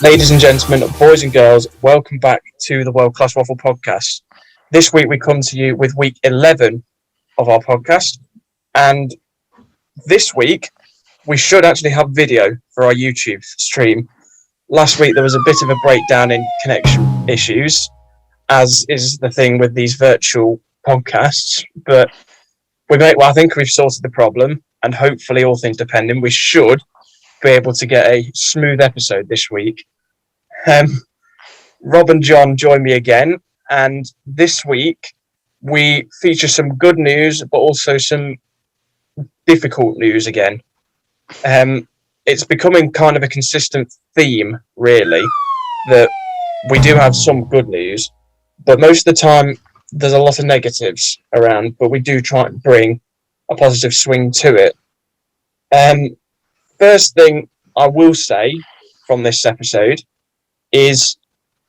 Ladies and gentlemen, boys and girls, welcome back to the World Class Waffle podcast. This week we come to you with week 11 of our podcast, and this week we should actually have video for our YouTube stream. Last week there was a bit of a breakdown in connection issues, as is the thing with these virtual podcasts, but I think we've sorted the problem, and hopefully, all things depending, we should be able to get a smooth episode this week. Rob and John join me again, and this week we feature some good news, but also some difficult news again. It's becoming kind of a consistent theme, really, that we do have some good news, but most of the time there's a lot of negatives around, but we do try and bring a positive swing to it. First thing I will say from this episode is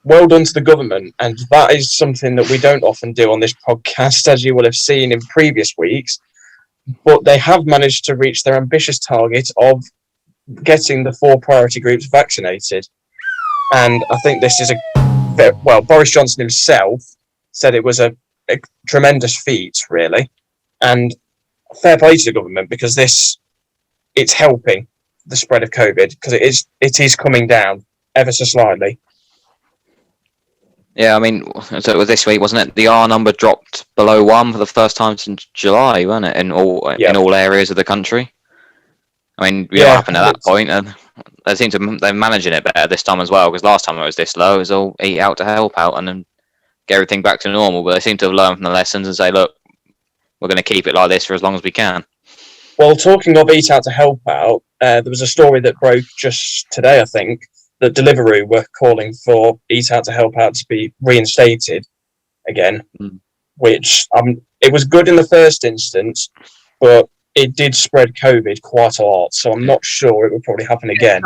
well done to the government, and that is something that we don't often do on this podcast, as you will have seen in previous weeks, but they have managed to reach their ambitious target of getting the 4 priority groups vaccinated. And I think this is Boris Johnson himself said it was a tremendous feat, really, and fair play to the government, because it's helping the spread of COVID, because it is coming down ever so slightly. Yeah, I mean, so it was this week, wasn't it? The R number dropped below 1 for the first time since July, wasn't it? In all areas of the country. I mean, what happened at that point? And they're managing it better this time as well, because last time it was this low, it was all eat out to help out and then get everything back to normal. But they seem to have learned from the lessons and say, look, we're going to keep it like this for as long as we can. Well, talking of eat out to help out, there was a story that broke just today, I think, that Deliveroo were calling for Eat Out to Help Out to be reinstated again, which it was good in the first instance, but it did spread COVID quite a lot, so I'm not sure it will probably happen again.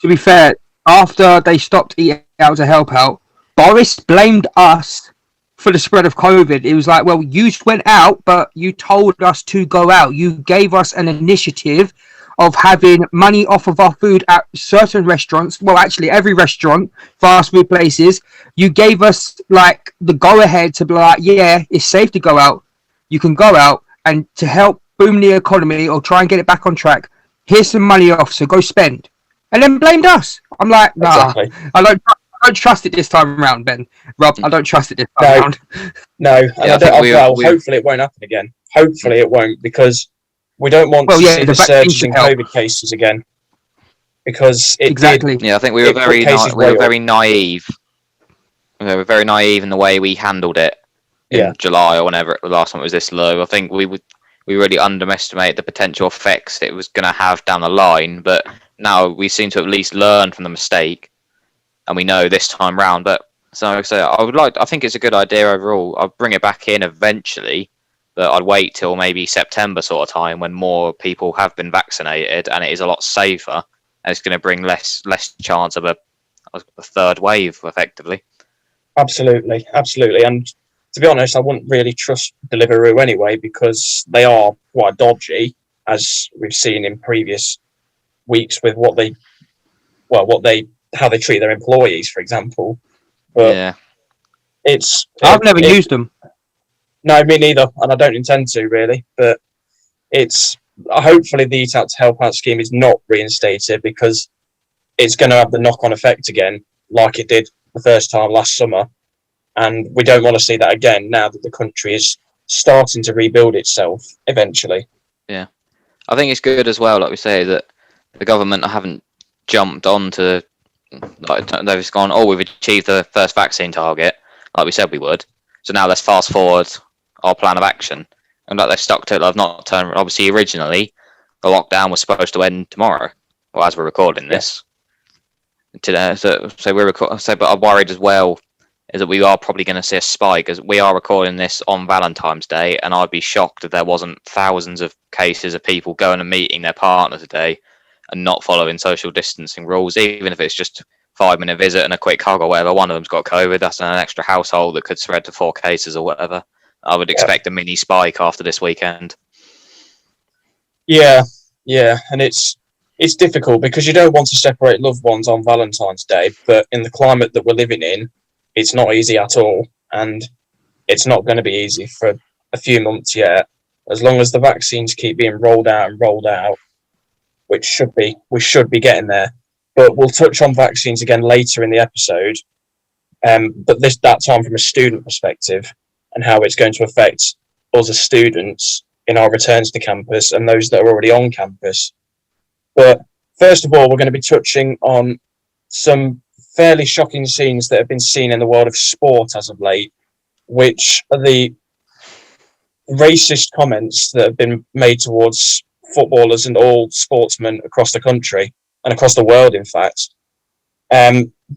To be fair, after they stopped Eat Out to Help Out, Boris blamed us for the spread of COVID. It was like, well, you went out, but you told us to go out. You gave us an initiative of having money off of our food at certain restaurants. Well, actually, every restaurant, fast food places. You gave us like the go-ahead to be like, yeah, it's safe to go out. You can go out, and to help boom the economy or try and get it back on track, here's some money off, so go spend. And then blamed us. I'm like, nah, exactly. I don't trust it this time around, Ben. Rob, I don't trust it this time around. No, hopefully it won't happen again. Hopefully it won't, because we don't want to see the surge in COVID cases again. Because I think we were very naive. We were very naive in the way we handled it in July or whenever the last time it was this low. I think we really underestimated the potential effects it was going to have down the line. But now we seem to at least learn from the mistake, and we know this time round. But I think it's a good idea overall. I'll bring it back in eventually. But I'd wait till maybe September sort of time when more people have been vaccinated and it is a lot safer, and it's going to bring less chance of a third wave, effectively. Absolutely. And to be honest, I wouldn't really trust Deliveroo anyway, because they are quite dodgy, as we've seen in previous weeks with how they treat their employees, for example. But I've never used them. No, me neither, and I don't intend to, really. But hopefully the Eat Out to Help Out scheme is not reinstated, because it's going to have the knock-on effect again, like it did the first time last summer. And we don't want to see that again now that the country is starting to rebuild itself eventually. Yeah. I think it's good as well, like we say, that the government haven't jumped on to, they've just gone, we've achieved the first vaccine target, like we said we would. So now let's fast forward our plan of action. And like they've stuck to it, I've not turned. Obviously, originally, the lockdown was supposed to end tomorrow, well, as we're recording this. Today, but I'm worried as well is that we are probably going to see a spike, as we are recording this on Valentine's Day, and I'd be shocked if there wasn't thousands of cases of people going and meeting their partner today and not following social distancing rules, even if it's just 5-minute visit and a quick hug or whatever. One of them's got COVID, that's an extra household that could spread to 4 cases or whatever. I would expect a mini spike after this weekend. Yeah, and it's it's difficult because you don't want to separate loved ones on Valentine's Day, but in the climate that we're living in, it's not easy at all, and it's not going to be easy for a few months yet. As long as the vaccines keep being rolled out, which we should be getting there. But we'll touch on vaccines again later in the episode. But that time from a student perspective and how it's going to affect us as students in our returns to campus and those that are already on campus. But first of all, we're going to be touching on some fairly shocking scenes that have been seen in the world of sport as of late, which are the racist comments that have been made towards footballers and all sportsmen across the country and across the world, in fact,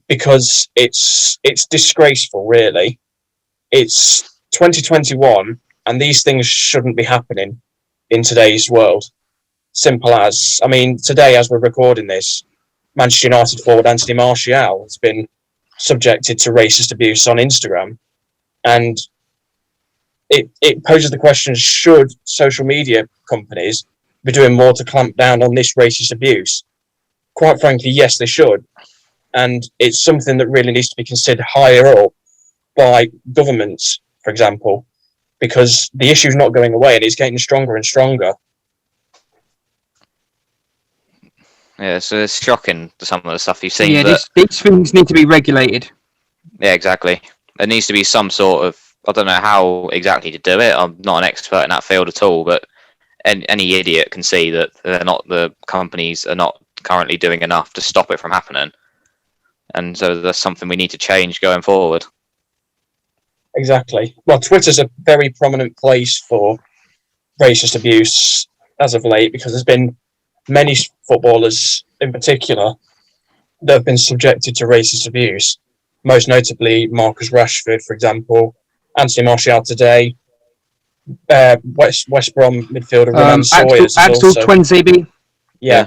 because it's disgraceful, really. It's 2021, and these things shouldn't be happening in today's world. Simple as, I mean, today, as we're recording this, Manchester United forward Anthony Martial has been subjected to racist abuse on Instagram, and it poses the question, should social media companies be doing more to clamp down on this racist abuse? Quite frankly, yes, they should. And it's something that really needs to be considered higher up by governments, for example, because the issue's not going away and it's getting stronger and stronger. Yeah, so it's shocking to some of the stuff you've seen. Yeah, but these things need to be regulated. yeah, exactly. There needs to be some sort of, I don't know how exactly to do it. I'm not an expert in that field at all, but any idiot can see that the companies are not currently doing enough to stop it from happening. And so that's something we need to change going forward. Exactly. Well, Twitter's a very prominent place for racist abuse as of late because there's been many footballers in particular that have been subjected to racist abuse. Most notably, Marcus Rashford, for example, Anthony Martial today, West Brom midfielder Ronan Sawyers. Axel Twenzebi. Yeah.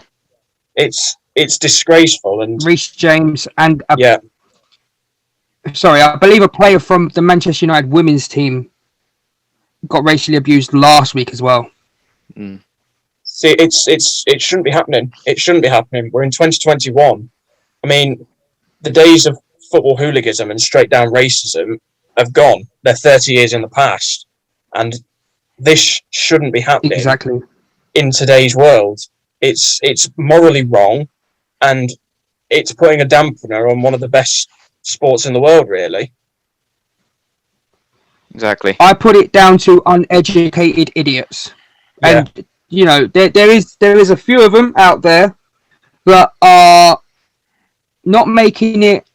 It's disgraceful. And Reece James and yeah. Sorry, I believe a player from the Manchester United women's team got racially abused last week as well. Mm. See, it shouldn't be happening. It shouldn't be happening. We're in 2021. I mean, the days of football hooliganism and straight down racism have gone. They're 30 years in the past, and this shouldn't be happening. Exactly. In today's world. It's morally wrong, and it's putting a dampener on one of the best sports in the world, really. Exactly. I put it down to uneducated idiots. Yeah. And you know, there is a few of them out there that are not making it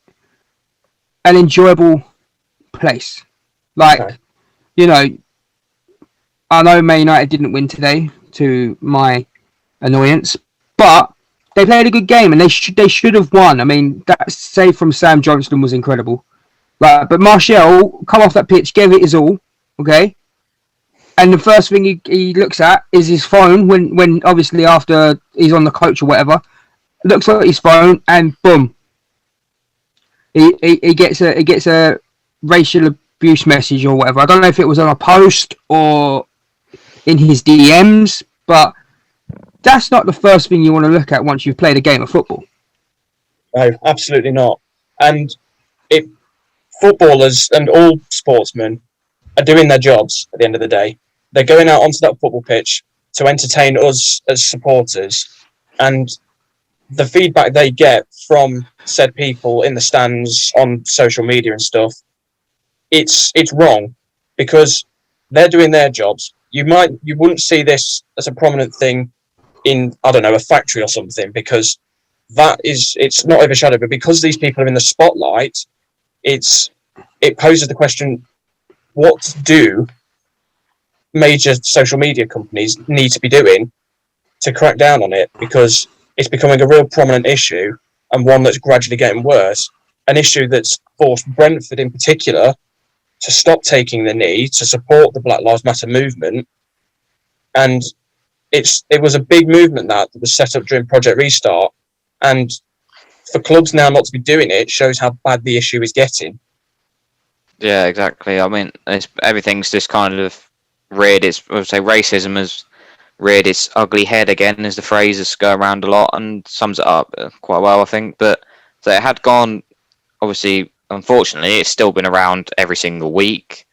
an enjoyable place. Like, Okay. you know, I know Man United didn't win today, to my annoyance, but they played a good game and they should have won. I mean, that save from Sam Johnston was incredible. But Martial come off that pitch, gave it his all, okay? And the first thing he looks at is his phone when obviously after he's on the coach or whatever, looks at his phone and boom, he gets a racial abuse message or whatever. I don't know if it was on a post or in his DMs, but that's not the first thing you want to look at once you've played a game of football. No, absolutely not. And footballers and all sportsmen are doing their jobs at the end of the day. They're going out onto that football pitch to entertain us as supporters, and the feedback they get from said people in the stands, on social media and stuff, it's wrong because they're doing their jobs. You wouldn't see this as a prominent thing in, I don't know, a factory or something, because it's not overshadowed, but because these people are in the spotlight, it poses the question, what do major social media companies need to be doing to crack down on it? Because it's becoming a real prominent issue, and one that's gradually getting worse. An issue that's forced Brentford in particular to stop taking the knee to support the Black Lives Matter movement. And it was a big movement that was set up during Project Restart. And for clubs now not to be doing it shows how bad the issue is getting. Yeah, exactly. I mean, everything's just kind of reared. I would say racism has reared its ugly head again, as the phrases go around a lot, and sums it up quite well, I think. But so it had gone, obviously, unfortunately, it's still been around every single week.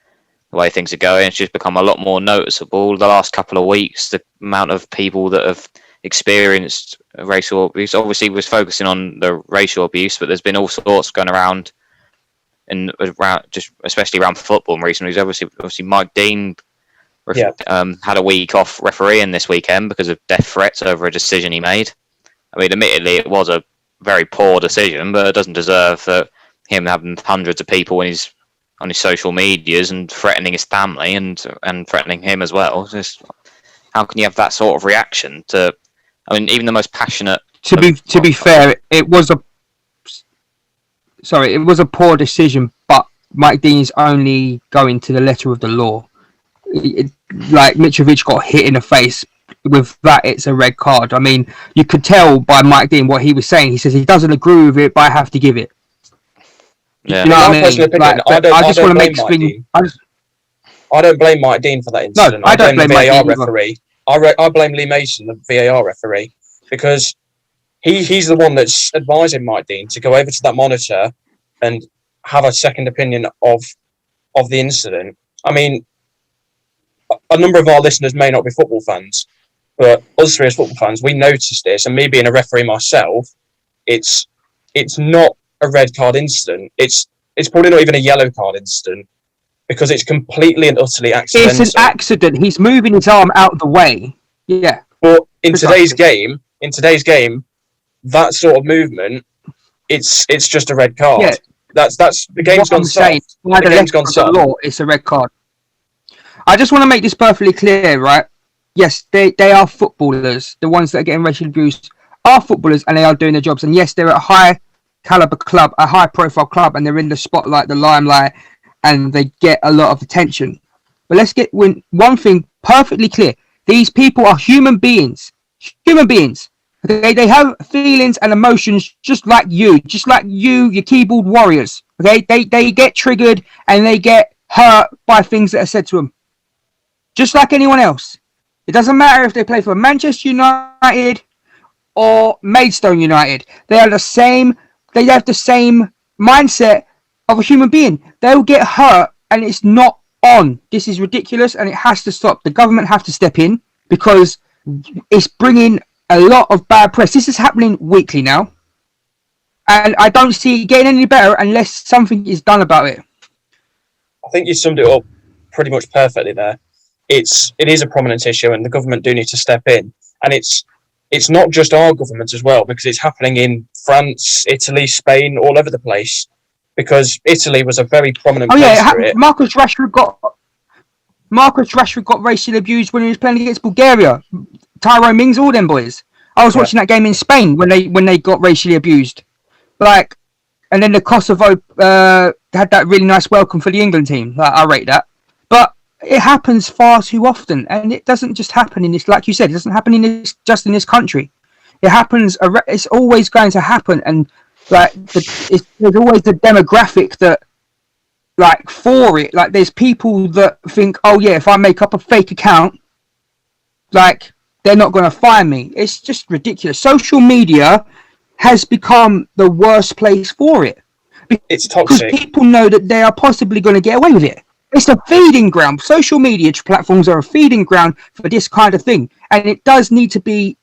The way things are going, it's just become a lot more noticeable the last couple of weeks. The amount of people that have experienced racial abuse, obviously, was focusing on the racial abuse, but there's been all sorts going around, and around, just especially around football in recent weeks. Obviously, Mike Dean had a week off refereeing this weekend because of death threats over a decision he made. I mean, admittedly, it was a very poor decision, but it doesn't deserve him having hundreds of people on his social medias and threatening his family and threatening him as well. Just, how can you have that sort of reaction to? I mean, even the most passionate. To be fair, it was a poor decision, but Mike Dean's only going to the letter of the law. Like Mitrovic got hit in the face. With that, it's a red card. I mean, you could tell by Mike Dean what he was saying. He says he doesn't agree with it, but I have to give it. Yeah. You know what I mean? Personal opinion, I just want to make thing. I don't blame Mike Dean for that incident. No, I don't blame the VAR Mike Dean referee. I blame Lee Mason, the VAR referee, because he's the one that's advising Mike Dean to go over to that monitor and have a second opinion of the incident. I mean, a number of our listeners may not be football fans, but us three as football fans, we noticed this, and me being a referee myself, it's not a red card incident. It's probably not even a yellow card incident because it's completely and utterly accidental. It's an accident. He's moving his arm out of the way. Yeah. But in today's game, that sort of movement, it's just a red card. Yeah. That's the game's gone soft. The game's gone soft. Law, it's a red card. I just want to make this perfectly clear, right? Yes, they are footballers. The ones that are getting racially abused are footballers, and they are doing their jobs. And yes, they're at a high caliber club, a high profile club, and they're in the spotlight, the limelight, and they get a lot of attention. But let's get one thing perfectly clear. These people are human beings. Human beings. Okay, they have feelings and emotions just like you, your keyboard warriors. Okay, they get triggered and they get hurt by things that are said to them. Just like anyone else. It doesn't matter if they play for Manchester United or Maidstone United. They have the same mindset of a human being. They'll get hurt and it's not on. This is ridiculous and it has to stop. The government have to step in because it's bringing a lot of bad press. This is happening weekly now. And I don't see it getting any better unless something is done about it. I think you summed it up pretty much perfectly there. It is a prominent issue and the government do need to step in. And it's not just our government as well, because it's happening in France, Italy, Spain, all over the place. Because Italy was a very prominent place for it. Marcus Rashford got racially abused when he was playing against Bulgaria. Tyrone Mings, all them boys. I was watching that game in Spain when they got racially abused. And then the Kosovo had that really nice welcome for the England team. I rate that. But it happens far too often, and it doesn't just happen in this. Like you said, it doesn't happen just in this country. It happens. It's always going to happen, and there's always the demographic that for it. Like there's people that think, oh yeah, if I make up a fake account, they're not going to find me. It's just ridiculous. Social media has become the worst place for it. It's toxic. Because people know that they are possibly going to get away with it. It's a feeding ground. Social media platforms are a feeding ground for this kind of thing. And it does need to be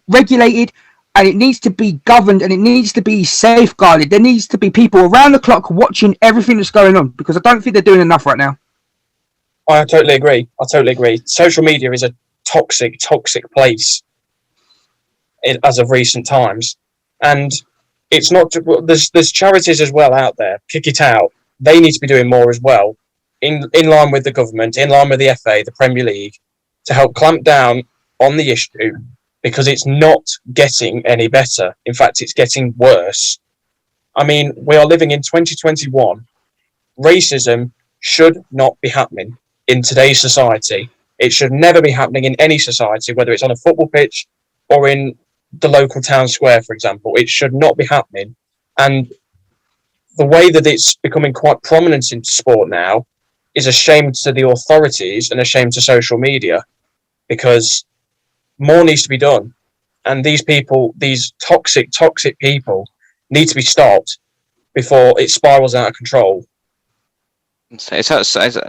regulated, and it needs to be governed, and it needs to be safeguarded. There needs to be people around the clock watching everything that's going on, because I don't think they're doing enough right now. I totally agree. Social media is a toxic place as of recent times. And it's not, there's charities as well out there. Kick It Out. They need to be doing more as well, in line with the government, in line with the FA, the Premier League, to help clamp down on the issue, because it's not getting any better. In fact, it's getting worse. I mean, we are living in 2021. Racism should not be happening in today's society. It should never be happening in any society, whether it's on a football pitch or in the local town square, for example. It should not be happening. And the way that it's becoming quite prominent in sport now is a shame to the authorities and a shame to social media. because more needs to be done. And these people, these toxic people, need to be stopped before it spirals out of control. It's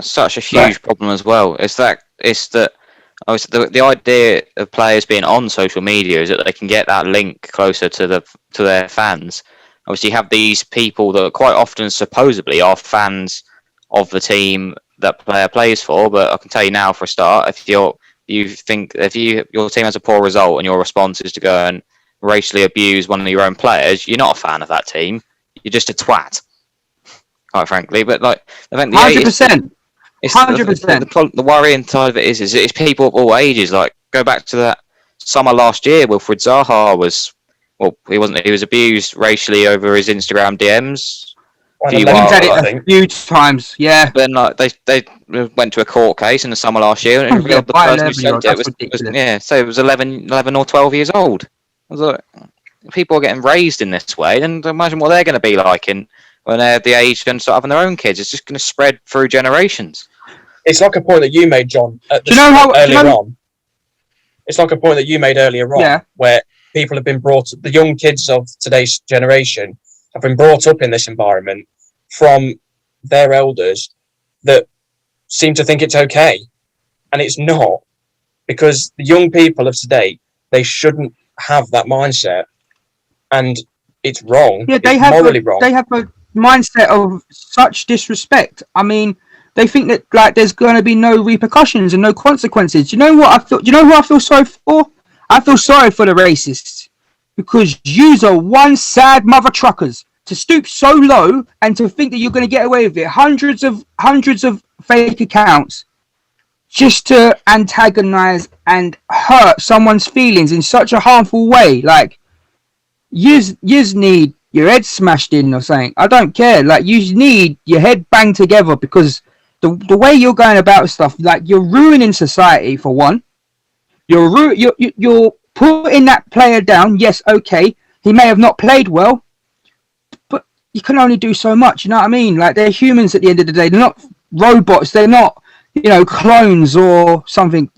such a huge problem as well. It's that obviously the idea of players being on social media is that they can get that link closer to their fans. Obviously, you have these people that quite often supposedly are fans of the team that player plays for. But I can tell you now, for a start, if your team has a poor result and your response is to go and racially abuse one of your own players, you're not a fan of that team. You're just a twat, quite frankly. But like, I think 100%. 100%. The worrying side of it is it's people of all ages. Like, go back to that summer last year, Wilfried Zaha was. Well, he wasn't. He was abused racially over his Instagram DMs. He's had it a few times, yeah. Then like they went to a court case in the summer last year, and revealed the person who sent it was 11 or 12 years old. I was like, people are getting raised in this way, and imagine what they're going to be like when they're the age and start having their own kids. It's just going to spread through generations. It's like a point that you made, John. It's like a point that you made earlier on, where people have been the young kids of today's generation have been brought up in this environment from their elders that seem to think it's okay. And it's not, because the young people of today, they shouldn't have that mindset. And it's wrong. Yeah, it's morally wrong. They have a mindset of such disrespect. I mean, they think that like there's going to be no repercussions and no consequences. You know what I feel? You know who I feel sorry for? I feel sorry for the racists, because yous are one sad mother truckers to stoop so low and to think that you're going to get away with it. Hundreds of fake accounts just to antagonize and hurt someone's feelings in such a harmful way. Like, yous need your head smashed in or something. I don't care. Like, yous need your head banged together, because the way you're going about stuff, like, you're ruining society for one. You're putting that player down. Yes, okay, he may have not played well, but you can only do so much. You know what I mean? Like, they're humans at the end of the day. They're not robots. They're not, clones or something.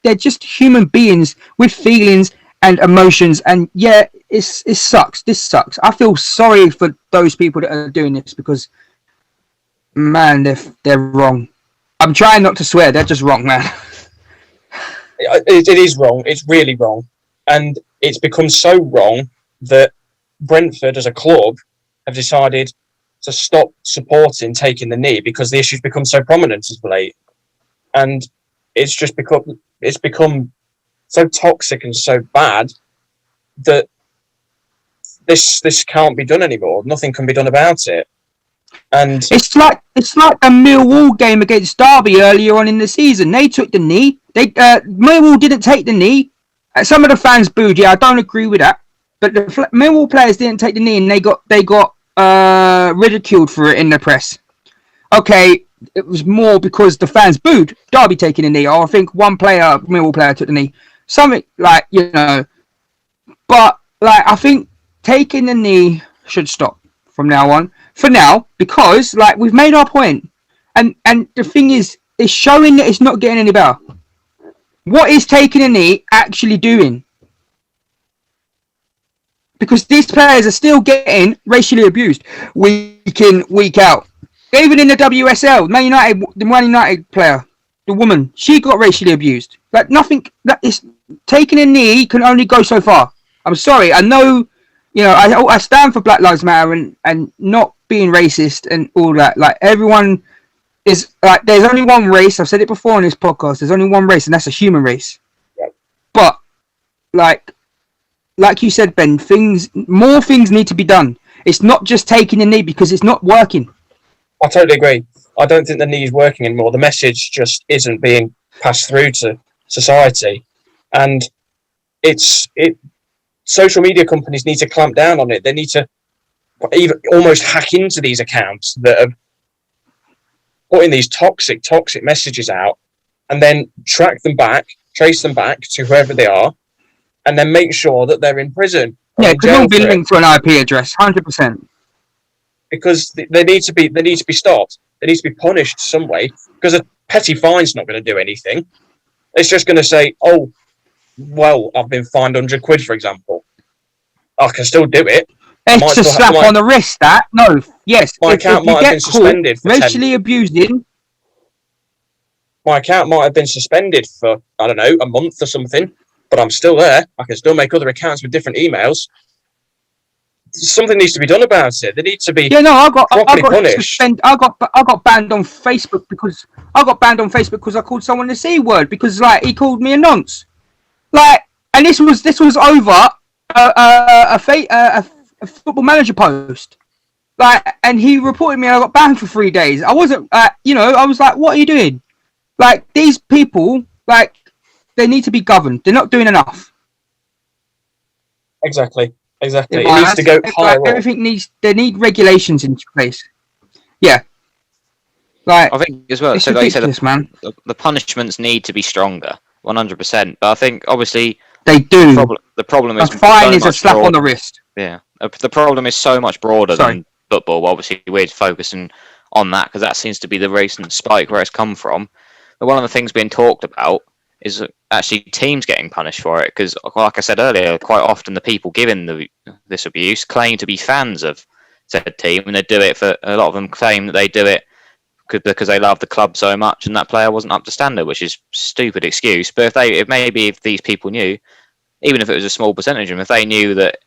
They're just human beings with feelings and emotions. And yeah, it sucks. This sucks. I feel sorry for those people that are doing this, because, man, they're wrong. I'm trying not to swear. They're just wrong, man. It is wrong. It's really wrong. And it's become so wrong that Brentford as a club have decided to stop supporting taking the knee, because the issue's become so prominent as of late. And it's become so toxic and so bad that this can't be done anymore. Nothing can be done about it. And it's like a Millwall game against Derby earlier on in the season. They took the knee. Millwall didn't take the knee. Some of the fans booed. Yeah, I don't agree with that. But the Millwall players didn't take the knee, and they got ridiculed for it in the press. Okay, it was more because the fans booed Derby taking the knee, or I think one Millwall player took the knee. Something like, but like, I think taking the knee should stop from now on. For now, because like, we've made our point, and the thing is, it's showing that it's not getting any better. What is taking a knee actually doing? Because these players are still getting racially abused week in, week out. Even in the WSL, the Man United player, the woman, she got racially abused. Like, nothing. That is, taking a knee can only go so far. I'm sorry. I know. I stand for Black Lives Matter and not being racist and all that. Like, everyone is like, there's only one race. I've said it before on this podcast. There's only one race, and that's a human race. Yep. But like you said, Ben, more things need to be done. It's not just taking a knee, because it's not working. I totally agree. I don't think the knee is working anymore. The message just isn't being passed through to society, and social media companies need to clamp down on it. They need to even almost hack into these accounts that are putting these toxic messages out, and then trace them back to whoever they are, and then make sure that they're in prison. Yeah, because they'll be linked to an IP address, 100%. Because they need to be stopped. They need to be punished some way, because a petty fine's not going to do anything. It's just going to say, oh, well, I've been fined £100, for example. I can still do it. It's a slap on the wrist. Yes. My account might have been suspended for racially abusing. My account might have been suspended for, I don't know, a month or something, but I'm still there. I can still make other accounts with different emails. Something needs to be done about it. They need to be properly punished. I got banned on Facebook because I called someone the C word because he called me a nonce. And this was over a Football Manager post. And he reported me and I got banned for 3 days. I wasn't, I was like, what are you doing? These people, they need to be governed. They're not doing enough. Exactly. It needs to go higher up. They need regulations in place. Yeah. I think as well, it's ridiculous, man. The punishments need to be stronger, 100%. But I think, obviously... They do. The problem is... A fine is a slap on the wrist. Yeah. The problem is so much broader than football. Obviously, we're focusing on that because that seems to be the recent spike where it's come from. But one of the things being talked about is actually teams getting punished for it because, like I said earlier, quite often the people giving this abuse claim to be fans of said team, and they do it for a lot of them claim that they do it because they love the club so much and that player wasn't up to standard, which is a stupid excuse. But if these people knew, even if it was a small percentage of them, if they knew that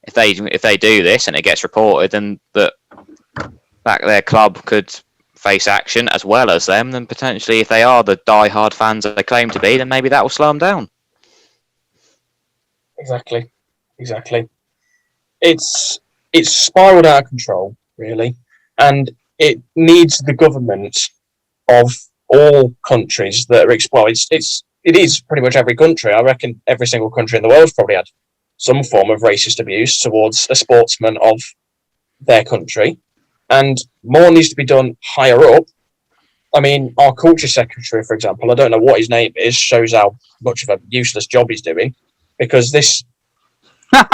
if they do this and it gets reported, then that their club could face action as well as them, then potentially if they are the die-hard fans that they claim to be, then maybe that will slow them down. Exactly. It's spiraled out of control, really, and it needs the government of all countries that are exploited. It is pretty much every country. I reckon every single country in the world probably had some form of racist abuse towards a sportsman of their country. And more needs to be done higher up. I mean, our culture secretary, for example, I don't know what his name is, shows how much of a useless job he's doing, because it's not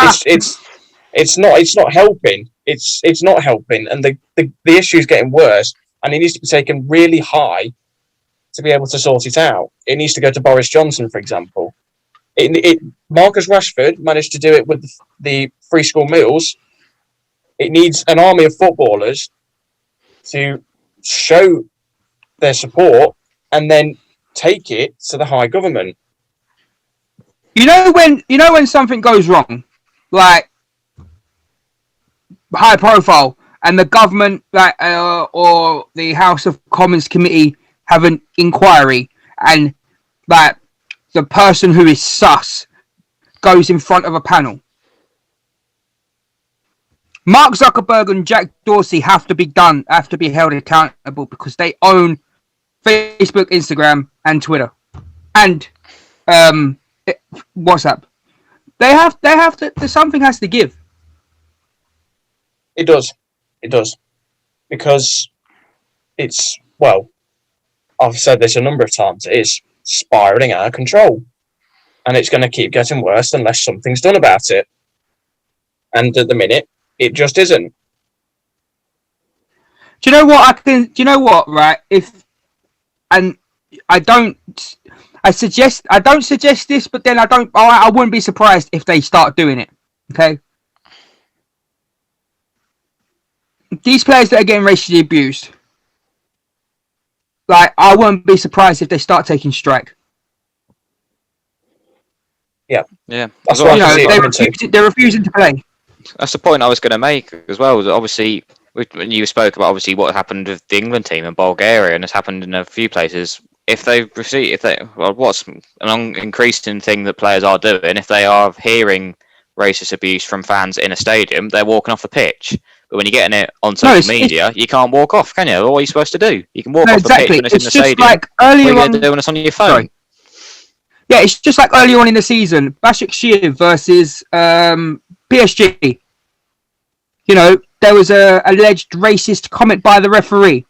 helping. It's not helping, and the issue is getting worse, and it needs to be taken really high to be able to sort it out. It needs to go to Boris Johnson, for example. Marcus Rashford managed to do it with the free school meals. It needs an army of footballers to show their support and then take it to the high government. You know when something goes wrong, like high profile, and the government, or the House of Commons committee have an inquiry, and the person who is sus goes in front of a panel. Mark Zuckerberg and Jack Dorsey have to be held accountable because they own Facebook, Instagram, and Twitter, and WhatsApp. They have to. Something has to give. It does, because it's, well, I've said this a number of times. It is spiraling out of control, and it's going to keep getting worse unless something's done about it. And at the minute, it just isn't. Do you know what? Right? I don't suggest this, but then I wouldn't be surprised if they start doing it. Okay. These players that are getting racially abused, I wouldn't be surprised if they start taking strike. Yeah. That's what they're refusing to play. That's the point I was going to make as well. That obviously, when you spoke about what happened with the England team in Bulgaria, and it's happened in a few places. What's an increasing thing that players are doing? If they are hearing racist abuse from fans in a stadium, they're walking off the pitch. But when you're getting it on social media, you can't walk off, can you? What are you supposed to do? You can walk off the pitch when it's in the stadium. Like earlier what are you going to do when it's on your phone? Sorry. Yeah, it's just like earlier on in the season, Başakşehir versus PSG. There was a alleged racist comment by the referee,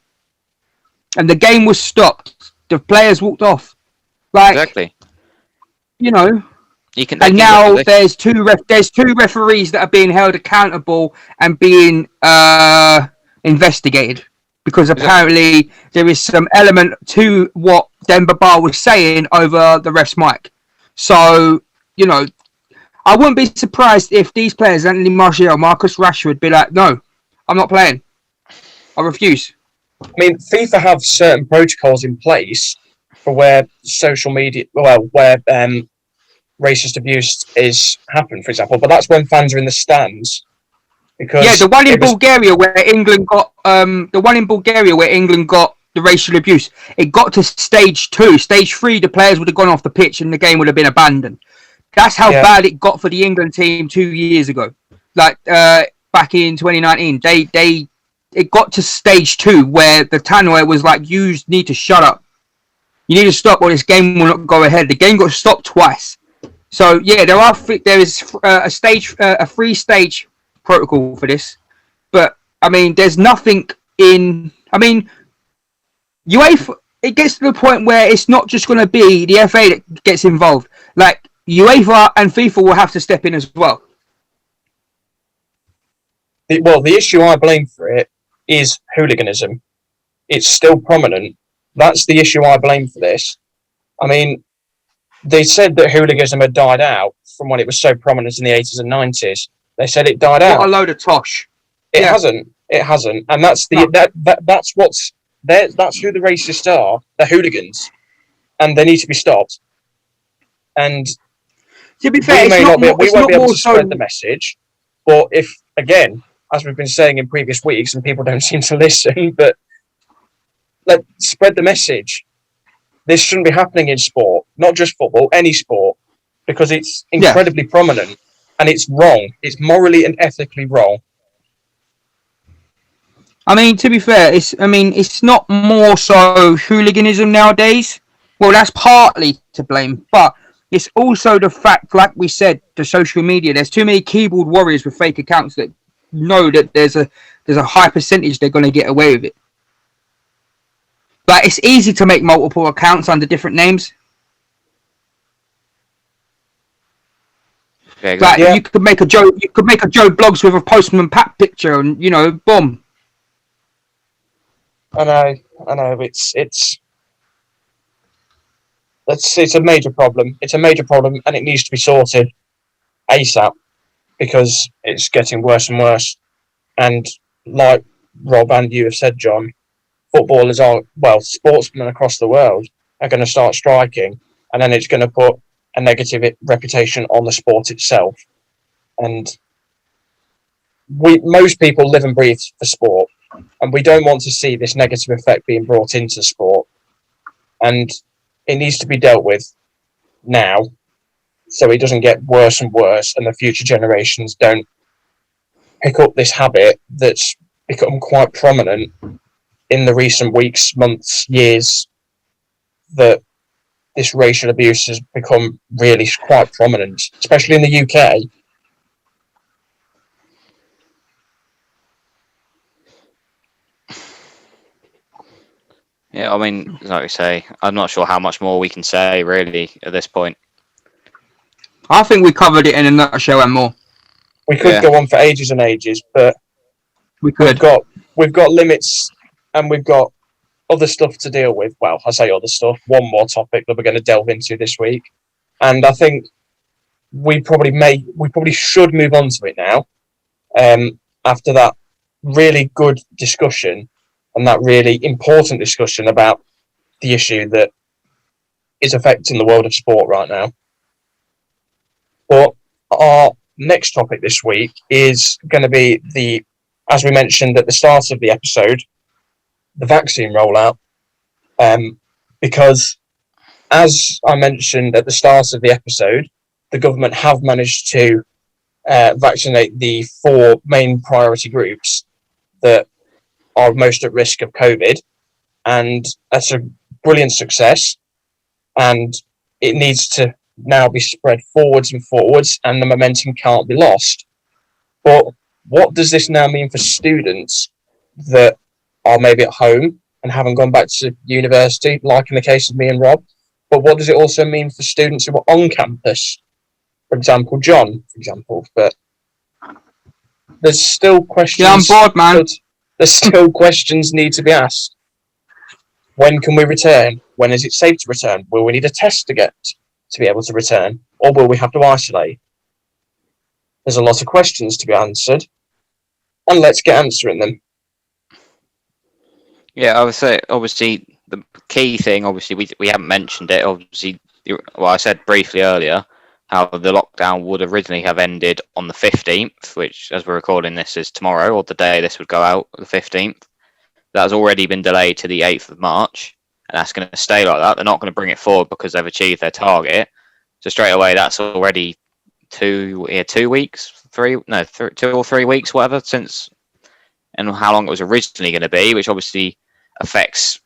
and the game was stopped. The players walked off. Exactly. And now there's two referees that are being held accountable and being investigated. because apparently there is some element to what Demba Ba was saying over the ref's mic. So, you know, I wouldn't be surprised if these players, Anthony Martial, Marcus Rashford, be like, no, I'm not playing. I refuse. I mean, FIFA have certain protocols in place for where social media, where racist abuse is happened, for example. But that's when fans are in the stands. Because yeah, the one in Bulgaria where England got the racial abuse, it got to stage 2. Stage 3, the players would have gone off the pitch and the game would have been abandoned. That's how bad it got for the England team 2 years ago. Like back in 2019, it got to stage 2 where the tannoy was like, "You need to shut up. You need to stop, or this game will not go ahead." The game got stopped twice. So yeah, there is a 3-stage protocol for this, but I mean, there's nothing in. I mean, UEFA. It gets to the point where it's not just going to be the FA that gets involved. Like UEFA and FIFA will have to step in as well. The issue I blame for it is hooliganism. It's still prominent. That's the issue I blame for this. I mean, they said that hooliganism had died out from when it was so prominent in the 80s and 90s. They said it died out. What a load of tosh. It hasn't. It hasn't. And that's the that's what's there. That's who the racists are. They're hooligans, and they need to be stopped. And to be fair, we won't be able to spread the message. But if, again, as we've been saying in previous weeks, and people don't seem to listen, but let's spread the message. This shouldn't be happening in sport, not just football, any sport, because it's incredibly prominent and it's wrong. It's morally and ethically wrong. I mean, to be fair, it's not more so hooliganism nowadays. Well, that's partly to blame, but it's also the fact, like we said, the social media. There's too many keyboard warriors with fake accounts that know that there's a high percentage they're going to get away with it. But it's easy to make multiple accounts under different names. Okay, like you could make a Joe Blogs with a Postman Pat picture, and boom. I know. It's a major problem. It's a major problem, and it needs to be sorted ASAP because it's getting worse and worse. And like Rob and you have said, John, footballers sportsmen across the world are going to start striking, and then it's going to put a negative reputation on the sport itself. And most people live and breathe for sport, and we don't want to see this negative effect being brought into sport. And it needs to be dealt with now, so it doesn't get worse and worse, and the future generations don't pick up this habit that's become quite prominent in the recent weeks, months, years, that this racial abuse has become really quite prominent, especially in the UK. Yeah, I mean, like we say, I'm not sure how much more we can say, really, at this point. I think we covered it in a nutshell and more. We could go on for ages and ages, but we've got limits, and we've got other stuff to deal with. Well, I say other stuff. One more topic that we're going to delve into this week, and I think we probably should move on to it now. After that really good discussion and that really important discussion about the issue that is affecting the world of sport right now. But our next topic this week is going to be as we mentioned at the start of the episode, the vaccine rollout. Because as I mentioned at the start of the episode, the government have managed to vaccinate the 4 main priority groups that are most at risk of COVID, and that's a brilliant success, and it needs to now be spread forwards and forwards, and the momentum can't be lost. But what does this now mean for students that are maybe at home and haven't gone back to university, like in the case of me and Rob? But what does it also mean for students who are on campus? For example, John, but there's still questions. Yeah, I'm bored, man. There's still questions need to be asked. When can we return? When is it safe to return? Will we need a test to be able to return? Or will we have to isolate? There's a lot of questions to be answered. And let's get answering them. Yeah, I would say, obviously, the key thing, obviously, we haven't mentioned it. Obviously, well, I said briefly earlier how the lockdown would originally have ended on the 15th, which, as we're recording this, is tomorrow, or the day this would go out, the 15th. That has already been delayed to the 8th of March, and that's going to stay like that. They're not going to bring it forward because they've achieved their target. So straight away, that's already 2 weeks, 2 or 3 weeks, whatever, since, and how long it was originally going to be, which obviously affects,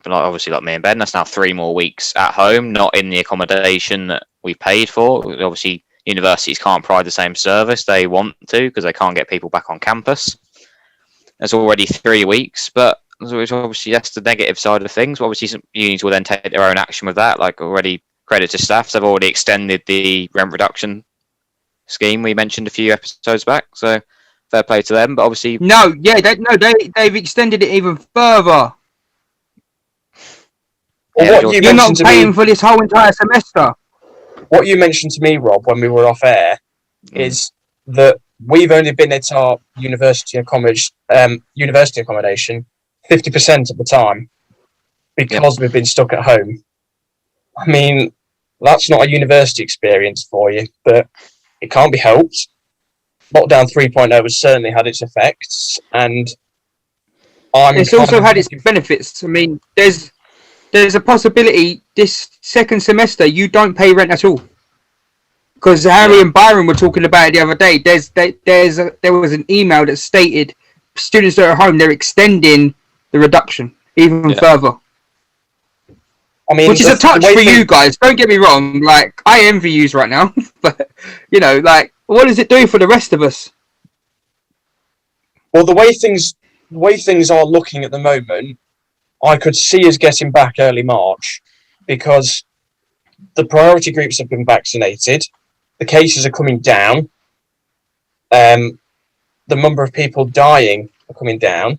obviously, like me and Ben, that's now 3 more weeks at home, not in the accommodation that we paid for. Obviously, universities can't provide the same service they want to because they can't get people back on campus. There's already 3 weeks, but which obviously that's the negative side of things. Obviously, some unis will then take their own action with that, like already credit to staff. They've already extended the rent reduction scheme we mentioned a few episodes back, so fair play to them. But obviously, they've extended it even further. Well, You're not paying for this whole entire semester. What you mentioned to me, Rob, when we were off air, is that we've only been at our university accommodation 50% of the time because we've been stuck at home. I mean, that's not a university experience for you, but it can't be helped. Lockdown 3.0 has certainly had its effects, and it's also had its benefits. I mean, there's a possibility this second semester you don't pay rent at all. Because Harry and Byron were talking about it the other day. There was an email that stated students that are at home, they're extending the reduction even further. I mean, which is a touch for you guys. Don't get me wrong. Like, I envy yous right now, but what does it do for the rest of us? Well, the way things are looking at the moment, I could see us getting back early March because the priority groups have been vaccinated. The cases are coming down. The number of people dying are coming down.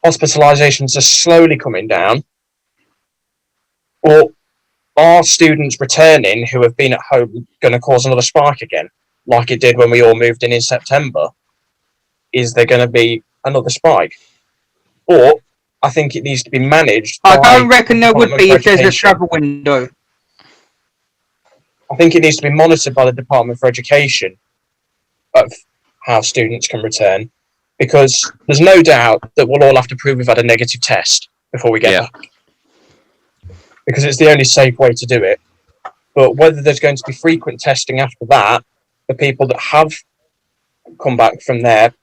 Hospitalizations are slowly coming down. Or are students returning who have been at home going to cause another spike again, like it did when we all moved in September? Is there going to be another spike? Or I think it needs to be managed. I don't reckon there would be if there's a travel window. I think it needs to be monitored by the Department for Education of how students can return, because there's no doubt that we'll all have to prove we've had a negative test before we get back, because it's the only safe way to do it. But whether there's going to be frequent testing after that for people that have come back from their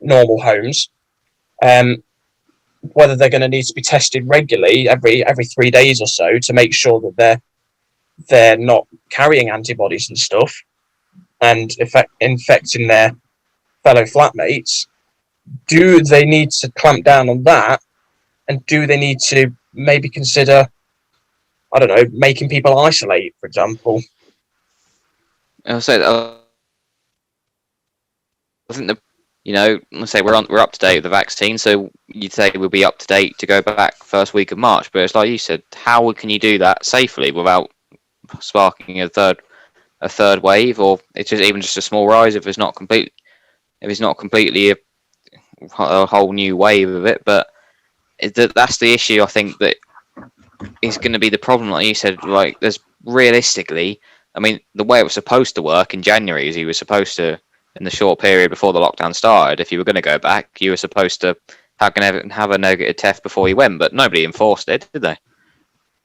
normal homes, whether they're going to need to be tested regularly every 3 days or so to make sure that they're not carrying antibodies and stuff and infecting their fellow flatmates. Do they need to clamp down on that? And do they need to maybe consider, I don't know, making people isolate, for example? I'll say that. I think let's say we're up to date with the vaccine, so you'd say we'll be up to date to go back first week of March. But it's like you said, how can you do that safely without sparking a third wave, or it's just a small rise if it's not completely a whole new wave of it? But that's the issue. I think that is going to be the problem. Like you said, like there's realistically, I mean, the way it was supposed to work in January is you were supposed to, in the short period before the lockdown started, if you were going to go back, you were supposed to have a negative test before you went, but nobody enforced it, did they?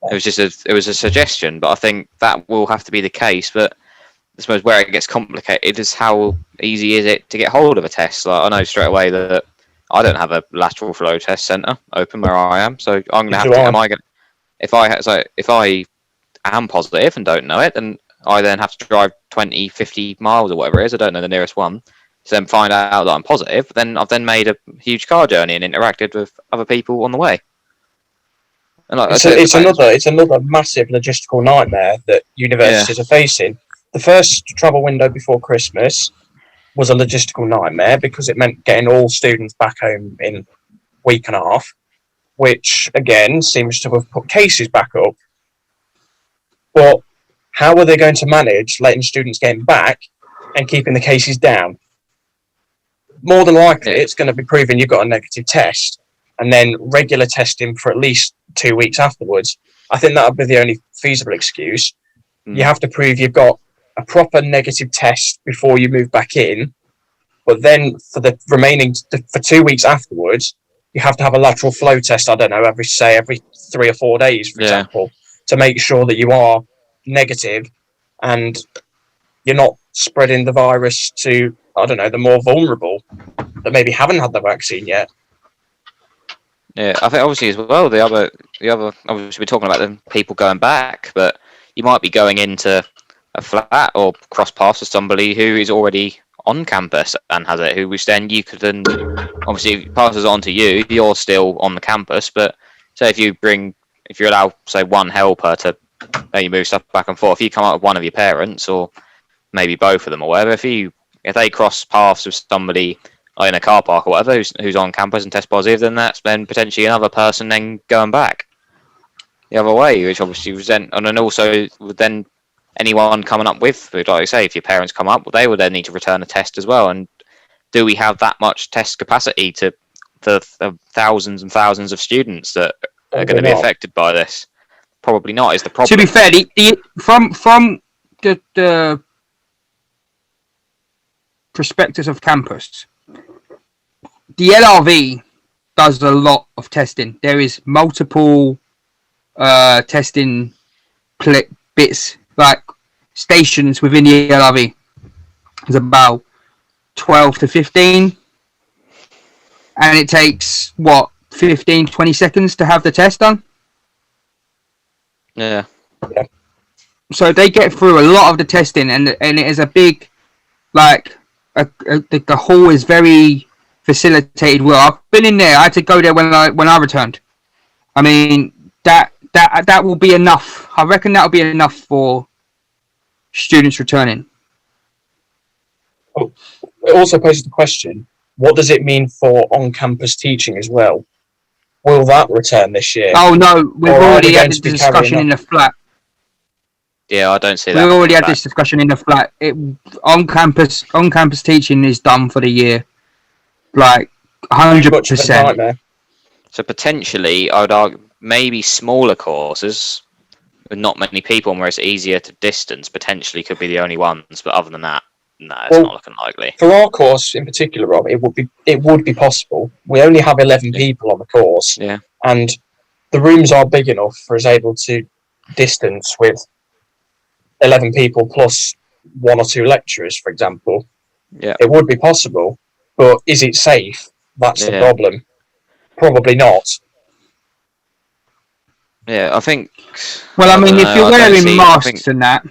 It was a suggestion, but I think that will have to be the case. But I suppose where it gets complicated is how easy is it to get hold of a test. Like, I know straight away that I don't have a lateral flow test centre open where I am, so I'm going to have to. If I am positive and don't know it, then I then have to drive 20, 50 miles or whatever it is. I don't know the nearest one. To then find out that I'm positive, then I've then made a huge car journey and interacted with other people on the way. And it's another massive logistical nightmare that universities are facing. The first travel window before Christmas, was a logistical nightmare because it meant getting all students back home in a week and a half, which again seems to have put cases back up. But how are they going to manage letting students getting back and keeping the cases down? More than likely, it's going to be proving you've got a negative test and then regular testing for at least 2 weeks afterwards. I think that would be the only feasible excuse. You have to prove you've got a proper negative test before you move back in, but then for the remaining, for 2 weeks afterwards, you have to have a lateral flow test, I don't know, every 3 or 4 days, for example, to make sure that you are negative and you're not spreading the virus to, I don't know, the more vulnerable that maybe haven't had the vaccine yet. Yeah, I think obviously as well, the other obviously we're talking about the people going back, but you might be going into a flat or cross paths with somebody who is already on campus and has it, which then you could then obviously passes on to you. You're still on the campus, but say if you allow say one helper to maybe move stuff back and forth, if you come up with one of your parents or maybe both of them or whatever, if they cross paths with somebody in a car park or whatever who's on campus and test positive, then that's then potentially another person then going back the other way, which obviously was then, and then also then anyone coming up with, like I say, if your parents come up, they would then need to return a test as well. And do we have that much test capacity to the thousands and thousands of students that are going to be affected by this? Probably not, is the problem. To be fair, from the perspectives of campus, the LRV does a lot of testing. There is multiple testing bits, like stations within the LRV. There's about 12 to 15, and it takes 15-20 seconds to have the test done. Yeah. So they get through a lot of the testing, and it is a big, the hall is very facilitated. Well, I've been in there. I had to go there when I returned. I mean, that will be enough. I reckon that will be enough for students returning. Oh, it also poses the question: what does it mean for on-campus teaching as well? Will that return this year? Oh no, we've already had this discussion in the flat. Yeah, I don't see that. We already had this discussion in the flat. On-campus teaching is done for the year, 100%. So potentially, I would argue maybe smaller courses with not many people, where it's easier to distance, potentially could be the only ones. But other than that, no, it's not looking likely. For our course in particular, Rob, it would be possible. We only have 11 people on the course, and the rooms are big enough for us able to distance with 11 people plus 1 or 2 lecturers, for example. Yeah, it would be possible, but is it safe? That's the problem. Probably not. Yeah, I think. Well, I mean, if you're wearing masks and that.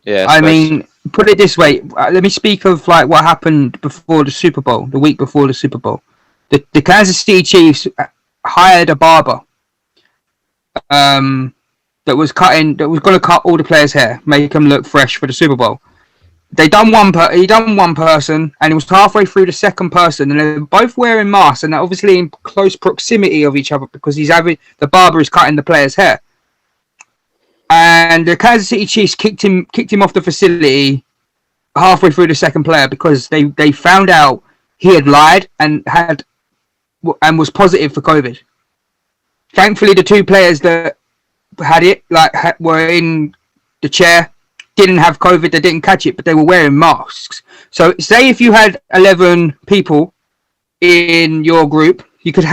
Yeah, I mean, put it this way. Let me speak of what happened before the Super Bowl, the week before the Super Bowl. The Kansas City Chiefs hired a barber that was going to cut all the players' hair, make them look fresh for the Super Bowl. He done one person, and it was halfway through the second person, and they're both wearing masks, and they're obviously in close proximity of each other because the barber is cutting the player's hair. And the Kansas City Chiefs kicked him off the facility halfway through the second player because they found out he had lied and was positive for COVID. Thankfully, the 2 players that had it were in the chair, didn't have COVID, they didn't catch it, but they were wearing masks. So say if you had 11 people in your group, you could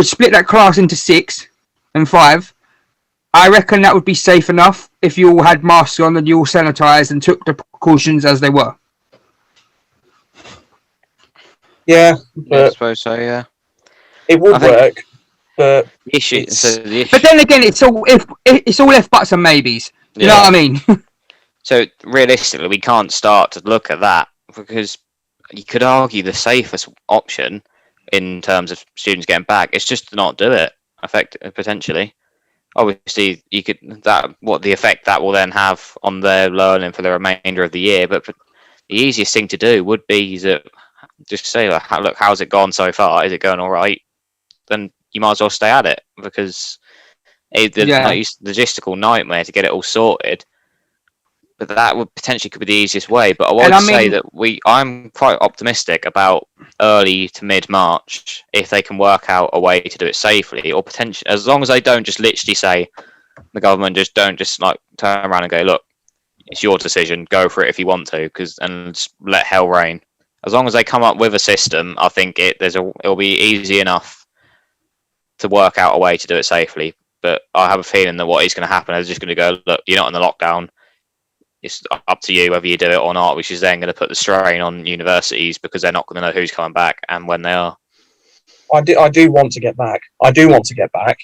split that class into 6 and 5. I reckon that would be safe enough if you all had masks on and you all sanitized and took the precautions as they were. Yeah, I suppose so. Yeah, it would work, but But then again, it's all if buts and maybes. You know what I mean? So realistically, we can't start to look at that because you could argue the safest option in terms of students getting back is just to not do it. Potentially. obviously you could what the effect that will then have on their learning for the remainder of the year. But the easiest thing to do would be that just say, like, look, how's it gone so far? Is it going all right? Then you might as well stay at it, because it's the Yeah. logistical nightmare to get it all sorted. But that would potentially could be the easiest way. But I would And I say mean- that I'm quite optimistic about early to mid March if they can work out a way to do it safely, or potentially, as long as they don't just literally say, the government don't just like turn around and go, look, it's your decision, go for it if you want to, and just let hell rain. As long as they come up with a system, I think it'll be easy enough to work out a way to do it safely. But I have a feeling that what is going to happen is just going to go, look, you're not in the lockdown. It's up to you whether you do it or not, which is then going to put the strain on universities, because they're not going to know who's coming back and when they are. I do want to get back. I do want to get back.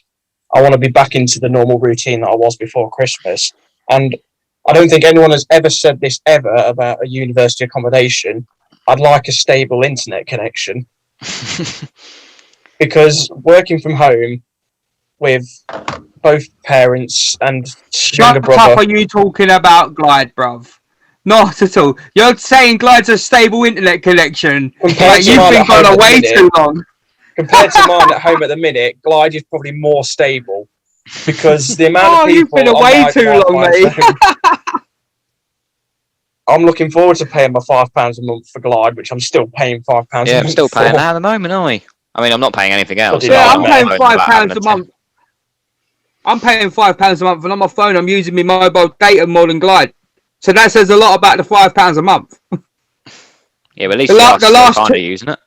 I want to be back into the normal routine that I was before Christmas. And I don't think anyone has ever said this ever about a university accommodation. I'd like a stable internet connection, because working from home with both parents and younger Shut brother. up, are you talking about Glide, bruv? Not at all. You're saying Glide's a stable internet connection. Compared to You've mine been at home gone at the away minute- too long. Compared to mine at home at the minute, Glide is probably more stable, because the amount Oh, of you've people been on away my too long, Wi-Fi mate. zone- I'm looking forward to paying my £5 a month for Glide, which I'm still paying £5 a Yeah, month I'm still for. paying that at the moment, aren't we? I mean, I'm not paying anything else. Bloody Yeah, hell, I'm man. paying About having £5 a month. I'm paying £5 a month, and on my phone, I'm using my mobile data more than Glide. So that says a lot about the £5 a month. Yeah, but at least The you la- are the still last kind of two- using it.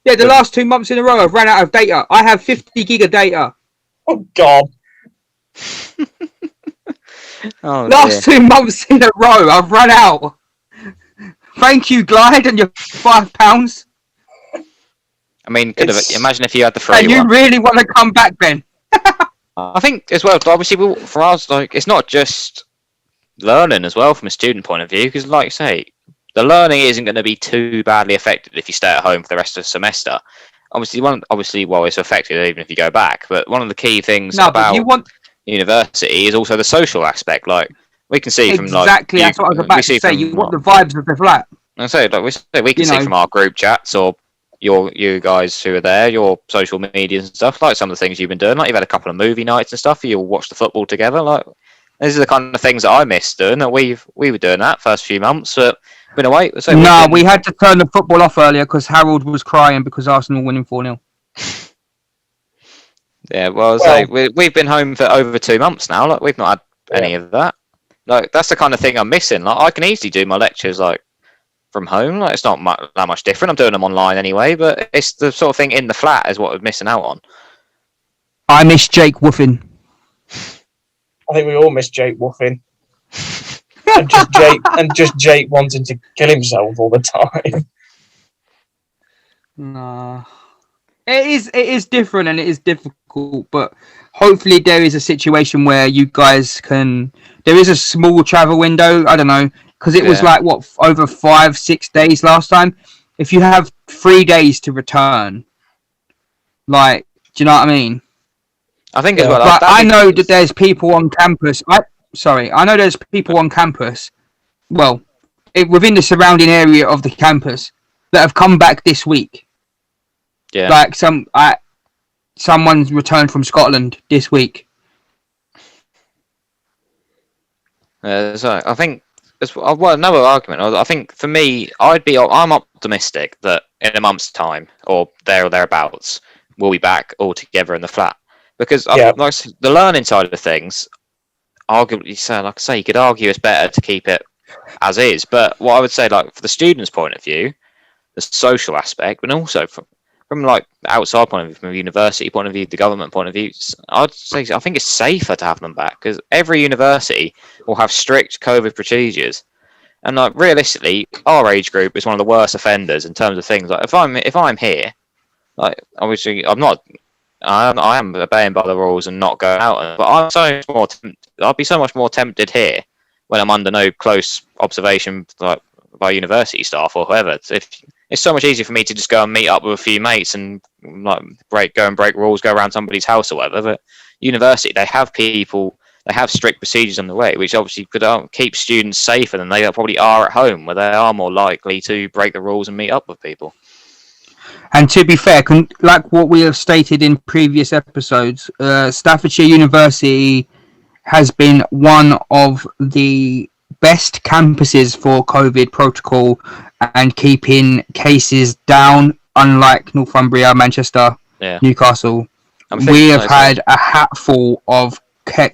Yeah, the last 2 months in a row, I've ran out of data. I have 50 gig of data. Oh, God. Oh, Last 2 months in a row, I've run out. Thank you, Glide, and your £5. I mean, It's- imagine if you had the free And you one. really want to come back, Ben? I think as well, obviously, for us, like, it's not just learning as well from a student point of view, because, like I say, the learning isn't going to be too badly affected if you stay at home for the rest of the semester. Obviously, well, it's affected even if you go back. But one of the key things No, but about you want university is also the social aspect. Like, we can see from exactly. That's what I was about to say. You want the vibes of the flat. I say, like we can You see know. from our group chats, or you guys who are there, your social medias and stuff, like some of the things you've been doing. Like, you've had a couple of movie nights and stuff. You'll watch the football together. Like, these are the kind of things that I miss doing. That we were doing that first few months, but been away. So No, we had to turn the football off earlier because Harold was crying because Arsenal winning 4-0. Yeah, well, we've been home for over 2 months now. Like, we've not had any of that. Like, that's the kind of thing I'm missing. Like, I can easily do my lectures like from home. Like, it's not that much different. I'm doing them online anyway, but it's the sort of thing in the flat is what we're missing out on. I miss Jake Woofing. I think we all miss Jake woofing. and just Jake wanting to kill himself all the time. Nah. It is different and it is difficult, but hopefully there is a situation where you guys can. There is a small travel window. I don't know, because it was Yeah. like what, over 5-6 days last time. If you have 3 days to return, like, do you know what I mean? I think as Yeah. well. But that'd I be- know that there's people on campus. I know there's people on campus. Well, within the surrounding area of the campus that have come back this week. Yeah. Like someone's returned from Scotland this week. So I think another argument. I think for me, I'm optimistic that in a month's time or thereabouts, we'll be back all together in the flat, because Yeah. the learning side of the things, arguably, so like I say, you could argue it's better to keep it as is. But what I would say, like, for the students' point of view, the social aspect, and also from like the outside point of view, from a university point of view, the government point of view, I'd say I think it's safer to have them back, because every university will have strict COVID procedures, and like realistically, our age group is one of the worst offenders in terms of things. Like, if I'm here, like, obviously I am obeying by the rules and not going out, but I'll be so much more tempted here when I'm under no close observation, like, by university staff or whoever. It's so much easier for me to just go and meet up with a few mates and like break rules, go around somebody's house or whatever. But university, they have people, they have strict procedures on the way, which obviously could keep students safer than they probably are at home, where they are more likely to break the rules and meet up with people. And to be fair, like what we have stated in previous episodes, Staffordshire University has been one of the best campuses for COVID protocol and keeping cases down, unlike Northumbria, Manchester, Newcastle. We have had a hatful of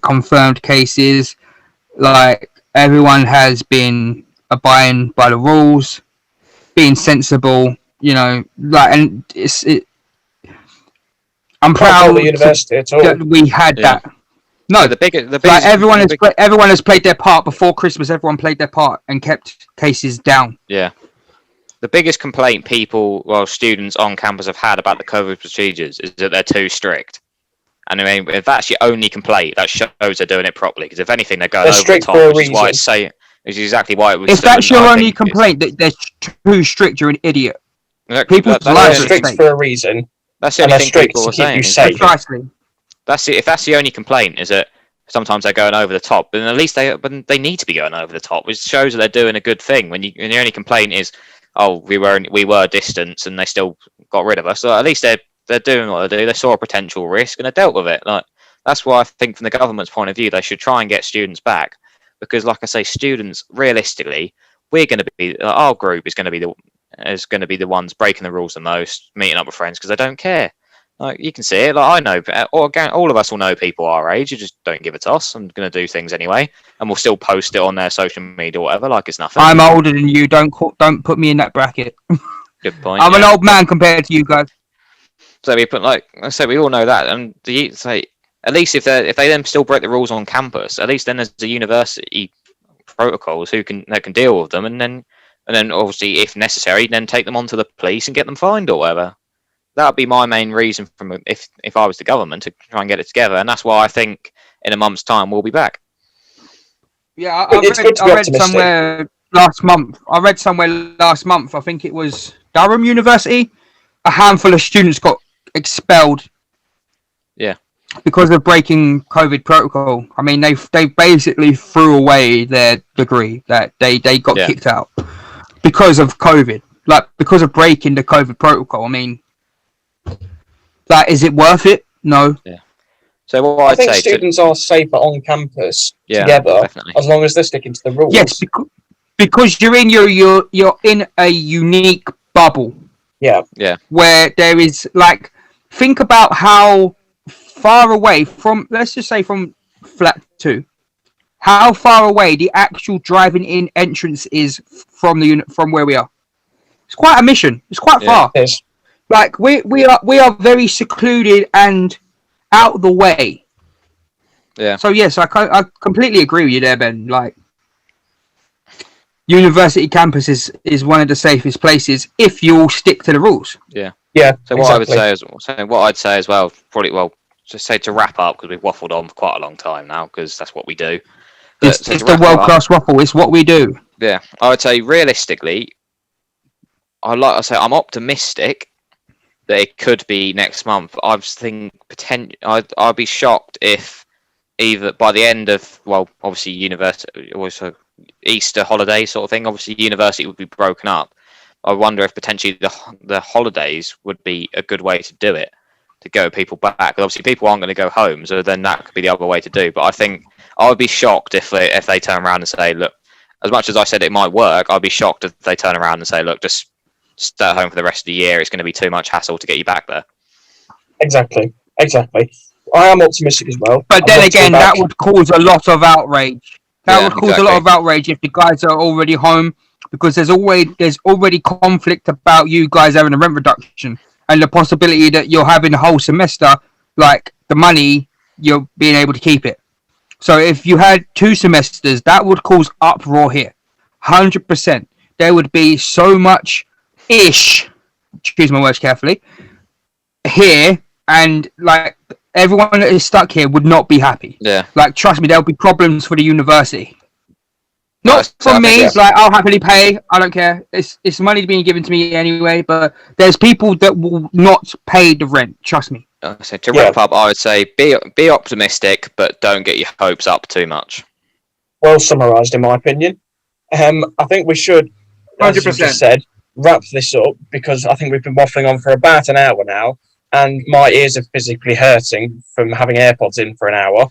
confirmed cases. Like, everyone has been abiding by the rules, being sensible, you know, like, and I'm proud the university at all. that we had that. No, the biggest, like, everyone has played their part before Christmas. Everyone played their part and kept cases down. Yeah. The biggest complaint students on campus have had about the COVID procedures is that they're too strict. And I mean, if that's your only complaint, that shows they're doing it properly. Because if anything, they're going over the top, which is exactly why it was. If that's your only complaint, that they're too strict, you're an idiot. People's lives are strict for a reason. That's the only thing people are saying. Precisely. If that's the only complaint, is that sometimes they're going over the top, but at least they need to be going over the top, which shows that they're doing a good thing. When the only complaint is, oh, we were distant and they still got rid of us, so at least they're doing what they do. They saw a potential risk and they dealt with it. Like, that's why I think from the government's point of view, they should try and get students back, because, like I say, students, realistically, our group is going to be the ones breaking the rules the most, meeting up with friends because they don't care. Like, you can see it. Like, I know, all of us will know people our age who just don't give a toss and going to do things anyway, and we'll still post it on their social media or whatever, like it's nothing. I'm older than you. Don't put me in that bracket. Good point. I'm an old man compared to you guys. So we put, like I say, we all know that, and at least if they then still break the rules on campus, at least then there's the university protocols that can deal with them, and then obviously, if necessary, then take them on to the police and get them fined or whatever. That would be my main reason if I was the government, to try and get it together, and that's why I think in a month's time we'll be back. Yeah, I read somewhere last month. I think it was Durham University. A handful of students got expelled. Yeah. Because of breaking COVID protocol. I mean, they basically threw away their degree. That they got kicked out because of COVID. Like, because of breaking the COVID protocol. I mean, like, is it worth it? No. Yeah. So what I think students are safer on campus together, definitely, as long as they're sticking to the rules. Yes, because you're in you're in a unique bubble. Yeah. Yeah. Where there is, like, think about how far away from, let's just say from flat 2, how far away the actual driving in entrance is from where we are. It's quite a mission. It's quite far. It is. Like, we are very secluded and out of the way. Yeah. So yes, I completely agree with you there, Ben. Like, university campus is one of the safest places if you all stick to the rules. Yeah. Yeah. So what I'd say as well, probably, just say to wrap up, because we've waffled on for quite a long time now, because that's what we do. It's the world-class waffle. It's what we do. Yeah. I would say realistically, I'm optimistic that it could be next month. I think I'd be shocked if either by the end of, obviously university, also Easter holiday sort of thing. Obviously, university would be broken up. I wonder if potentially the holidays would be a good way to do it, to go people back. Obviously, people aren't going to go home, so then that could be the other way to do. But I think I would be shocked if they turn around and say, look, as much as I said it might work, I'd be shocked if they turn around and say, look, just stay at home for the rest of the year. It's going to be too much hassle to get you back there. Exactly. I am optimistic as well. But then again, that would cause a lot of outrage. That would cause a lot of outrage if the guys are already home, because there's already conflict about you guys having a rent reduction and the possibility that you're having a whole semester, like, the money, you're being able to keep it. So if you had 2 semesters, that would cause uproar here. 100%. There would be so much choose my words carefully, here, and, like, everyone that is stuck here would not be happy. Yeah. Like, trust me, there'll be problems for the university. Not from me. Like, I'll happily pay. I don't care. It's money being given to me anyway. But there's people that will not pay the rent. Trust me. So to wrap up, I would say be optimistic, but don't get your hopes up too much. Well summarised, in my opinion. I think we should, as you 100%. just said, wrap this up because I think we've been waffling on for about an hour now, and my ears are physically hurting from having AirPods in for an hour.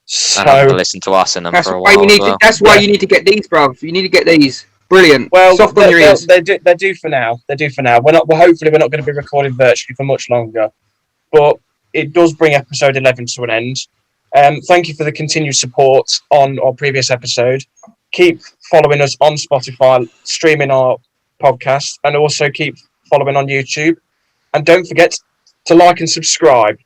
So And having to listen to us in them That's for a why while. you need as well. That's why you need to get these, bruv. You need to get these. Brilliant. well, Soft on your ears. they do for now. They do for now. Hopefully we're not going to be recording virtually for much longer, but it does bring episode 11 to an end. Thank you for the continued support on our previous episode. Keep following us on Spotify, streaming our podcast, and also keep following on YouTube. And don't forget to like and subscribe.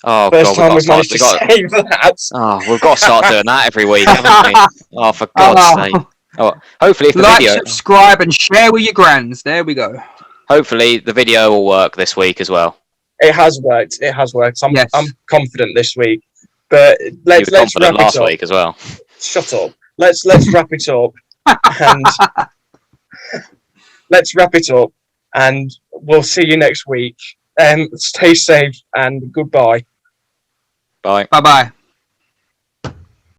Oh, First God, time we've managed to say that. Oh, we've got to start doing that every week, haven't we? Oh, for God's sake. Oh, hopefully, if the Like, video, subscribe, and share with your grands. There we go. hopefully the video will work this week as well. It has worked. It has worked. I'm Yes. confident this week. But let's You were wrap confident it last up. week as well. Shut up. Let's wrap it up. And let's wrap it up. And we'll see you next week. Stay safe and goodbye. Bye. Bye-bye.